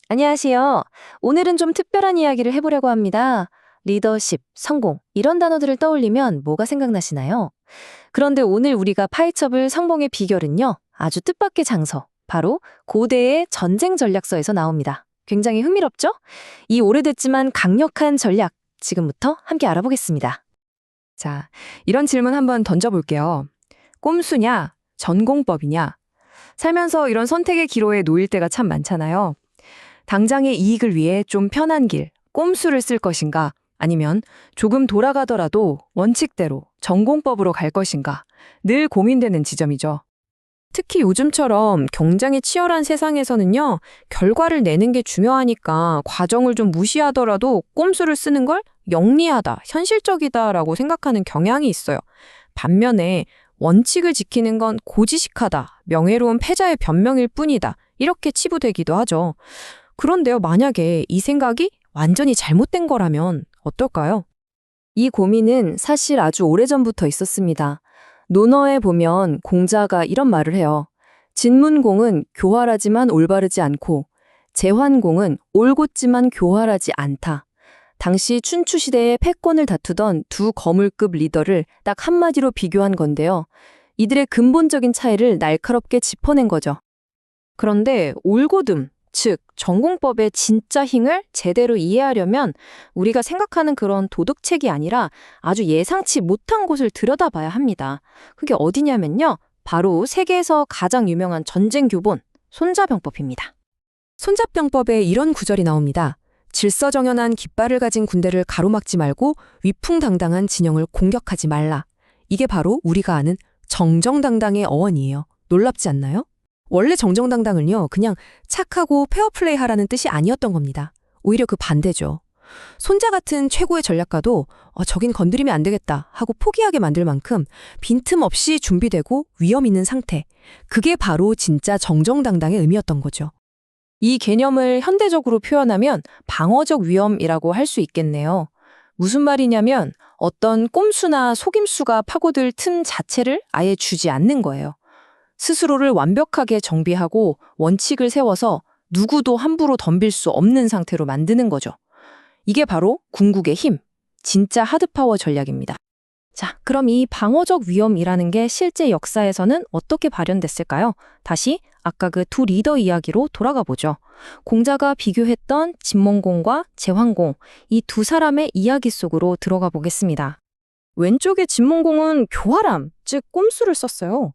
안녕하세요. 오늘은 좀 특별한 이야기를 해보려고 합니다. 리더십, 성공, 이런 단어들을 떠올리면 뭐가 생각나시나요? 그런데 오늘 우리가 파헤쳐볼 성공의 비결은요, 아주 뜻밖의 장서, 바로 고대의 전쟁 전략서에서 나옵니다. 굉장히 흥미롭죠? 이 오래됐지만 강력한 전략, 지금부터 함께 알아보겠습니다. 자, 이런 질문 한번 던져볼게요. 꼼수냐, 전공법이냐? 살면서 이런 선택의 기로에 놓일 때가 참 많잖아요. 당장의 이익을 위해 좀 편한 길, 꼼수를 쓸 것인가? 아니면 조금 돌아가더라도 원칙대로 전공법으로 갈 것인가? 늘 고민되는 지점이죠. 특히 요즘처럼 경쟁이 치열한 세상에서는요, 결과를 내는 게 중요하니까 과정을 좀 무시하더라도 꼼수를 쓰는 걸 영리하다, 현실적이다라고 생각하는 경향이 있어요. 반면에 원칙을 지키는 건 고지식하다, 명예로운 패자의 변명일 뿐이다, 이렇게 치부되기도 하죠. 그런데요, 만약에 이 생각이 완전히 잘못된 거라면 어떨까요? 이 고민은 사실 아주 오래전부터 있었습니다. 논어에 보면 공자가 이런 말을 해요. 진문공은 교활하지만 올바르지 않고 제환공은 올곧지만 교활하지 않다. 당시 춘추 시대의 패권을 다투던 두 거물급 리더를 딱 한마디로 비교한 건데요. 이들의 근본적인 차이를 날카롭게 짚어낸 거죠. 그런데 올고듬, 즉 전공법의 진짜 힘을 제대로 이해하려면 우리가 생각하는 그런 도덕책이 아니라 아주 예상치 못한 곳을 들여다봐야 합니다. 그게 어디냐면요. 바로 세계에서 가장 유명한 전쟁 교본, 손자병법입니다. 손잡병법에 이런 구절이 나옵니다. 질서정연한 깃발을 가진 군대를 가로막지 말고 위풍당당한 진영을 공격하지 말라. 이게 바로 우리가 아는 정정당당의 어원이에요. 놀랍지 않나요? 원래 정정당당은요, 그냥 착하고 페어플레이 하라는 뜻이 아니었던 겁니다. 오히려 그 반대죠. 손자 같은 최고의 전략가도 저긴 건드리면 안 되겠다 하고 포기하게 만들 만큼 빈틈없이 준비되고 위험 있는 상태. 그게 바로 진짜 정정당당의 의미였던 거죠. 이 개념을 현대적으로 표현하면 방어적 위험이라고 할 수 있겠네요. 무슨 말이냐면 어떤 꼼수나 속임수가 파고들 틈 자체를 아예 주지 않는 거예요. 스스로를 완벽하게 정비하고 원칙을 세워서 누구도 함부로 덤빌 수 없는 상태로 만드는 거죠. 이게 바로 궁극의 힘, 진짜 하드파워 전략입니다. 자, 그럼 이 방어적 위험이라는 게 실제 역사에서는 어떻게 발현됐을까요? 다시 아까 그 두 리더 이야기로 돌아가 보죠. 공자가 비교했던 진몽공과 제환공, 이 두 사람의 이야기 속으로 들어가 보겠습니다. 왼쪽의 진몽공은 교활함, 즉 꼼수를 썼어요.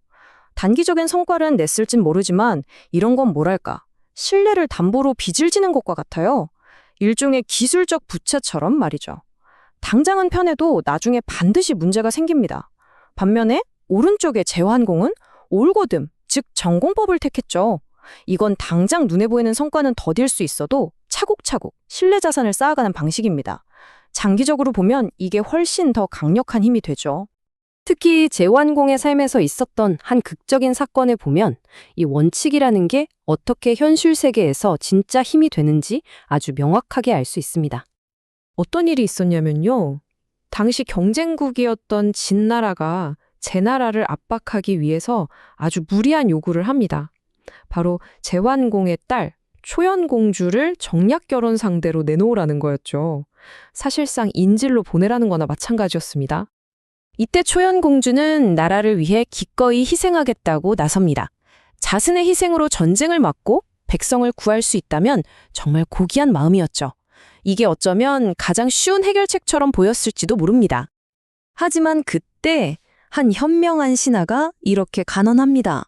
단기적인 성과는 냈을진 모르지만 이런 건 뭐랄까, 신뢰를 담보로 빚을 지는 것과 같아요. 일종의 기술적 부채처럼 말이죠. 당장은 편해도 나중에 반드시 문제가 생깁니다. 반면에 오른쪽의 제환공은 올고듬, 즉 전공법을 택했죠. 이건 당장 눈에 보이는 성과는 더딜 수 있어도 차곡차곡 신뢰 자산을 쌓아가는 방식입니다. 장기적으로 보면 이게 훨씬 더 강력한 힘이 되죠. 특히 제환공의 삶에서 있었던 한 극적인 사건을 보면 이 원칙이라는 게 어떻게 현실 세계에서 진짜 힘이 되는지 아주 명확하게 알 수 있습니다. 어떤 일이 있었냐면요. 당시 경쟁국이었던 진나라가 제나라를 압박하기 위해서 아주 무리한 요구를 합니다. 바로 제환공의 딸 초연공주를 정략 결혼 상대로 내놓으라는 거였죠. 사실상 인질로 보내라는 거나 마찬가지였습니다. 이때 초연공주는 나라를 위해 기꺼이 희생하겠다고 나섭니다. 자신의 희생으로 전쟁을 막고 백성을 구할 수 있다면 정말 고귀한 마음이었죠. 이게 어쩌면 가장 쉬운 해결책처럼 보였을지도 모릅니다. 하지만 그때 한 현명한 신하가 이렇게 간언합니다.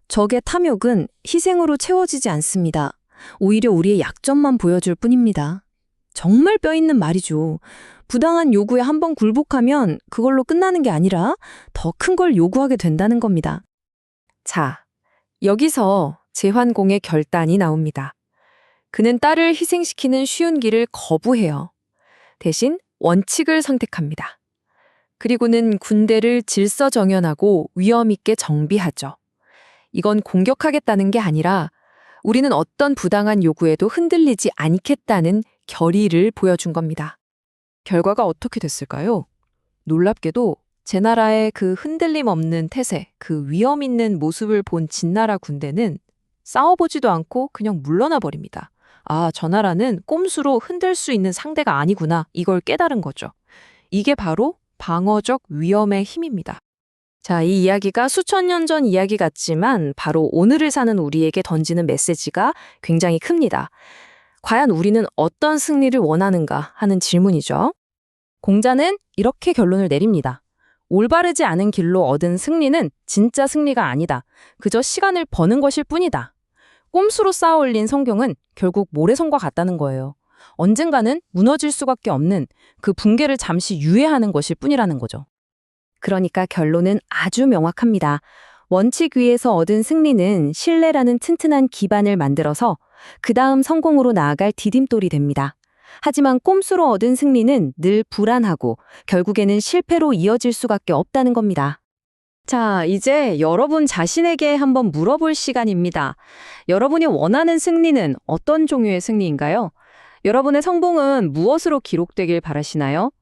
적의 탐욕은 희생으로 채워지지 않습니다. 오히려 우리의 약점만 보여줄 뿐입니다. 정말 뼈 있는 말이죠. 부당한 요구에 한번 굴복하면 그걸로 끝나는 게 아니라 더 큰 걸 요구하게 된다는 겁니다. 자, 여기서 제환공의 결단이 나옵니다. 그는 딸을 희생시키는 쉬운 길을 거부해요. 대신 원칙을 선택합니다. 그리고는 군대를 질서정연하고 위험 있게 정비하죠. 이건 공격하겠다는 게 아니라 우리는 어떤 부당한 요구에도 흔들리지 않겠다는 결의를 보여준 겁니다. 결과가 어떻게 됐을까요? 놀랍게도 제나라의 그 흔들림 없는 태세, 그 위험 있는 모습을 본 진나라 군대는 싸워보지도 않고 그냥 물러나 버립니다. 아, 저 나라는 꼼수로 흔들 수 있는 상대가 아니구나. 이걸 깨달은 거죠. 이게 바로 방어적 위험의 힘입니다. 자, 이 이야기가 수천 년 전 이야기 같지만 바로 오늘을 사는 우리에게 던지는 메시지가 굉장히 큽니다. 과연 우리는 어떤 승리를 원하는가 하는 질문이죠. 공자는 이렇게 결론을 내립니다. 올바르지 않은 길로 얻은 승리는 진짜 승리가 아니다. 그저 시간을 버는 것일 뿐이다. 꼼수로 쌓아 올린 성경은 결국 모래성과 같다는 거예요. 언젠가는 무너질 수밖에 없는 그 붕괴를 잠시 유예하는 것일 뿐이라는 거죠. 그러니까 결론은 아주 명확합니다. 원칙 위에서 얻은 승리는 신뢰라는 튼튼한 기반을 만들어서 그 다음 성공으로 나아갈 디딤돌이 됩니다. 하지만 꼼수로 얻은 승리는 늘 불안하고 결국에는 실패로 이어질 수밖에 없다는 겁니다. 자, 이제 여러분 자신에게 한번 물어볼 시간입니다. 여러분이 원하는 승리는 어떤 종류의 승리인가요? 여러분의 성공은 무엇으로 기록되길 바라시나요?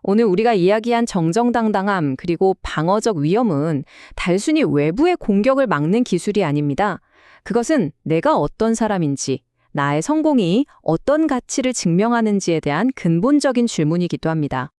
오늘 우리가 이야기한 정정당당함 그리고 방어적 위험은 단순히 외부의 공격을 막는 기술이 아닙니다. 그것은 내가 어떤 사람인지, 나의 성공이 어떤 가치를 증명하는지에 대한 근본적인 질문이기도 합니다.